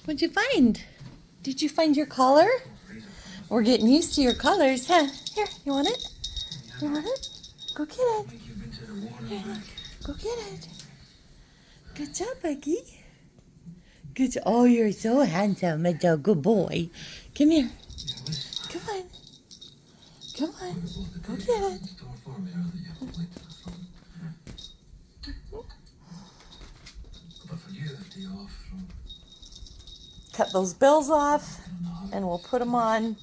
What'd you find? Did you find your color? We're getting used to your colors, huh? Here, you want it? You want it? Go get it. Here, look. Go get it. Good job, Becky. Good job. Oh, you're so handsome. It's a good boy. Come here. Come on. Come on. Go get it. Cut those bills off, and we'll put them on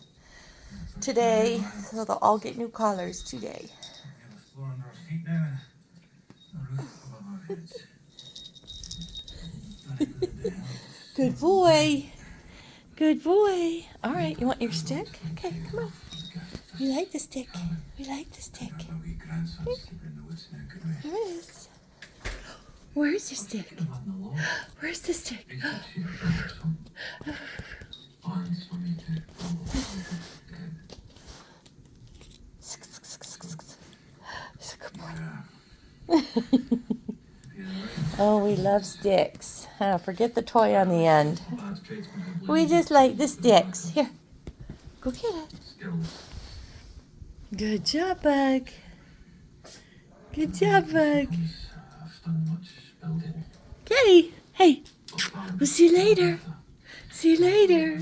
today, so they'll all get new collars today. Good boy. Good boy. All right, you want your stick? Okay, come on. We like the stick. We like the stick. Here it is. Where's the stick? Where's the stick? He's a good boy. Oh, we love sticks. Forget the toy on the end. We just like the sticks. Here, go get it. Good job, Bug. Good job, Bug. Okay. Hey, we'll see you later. See you later.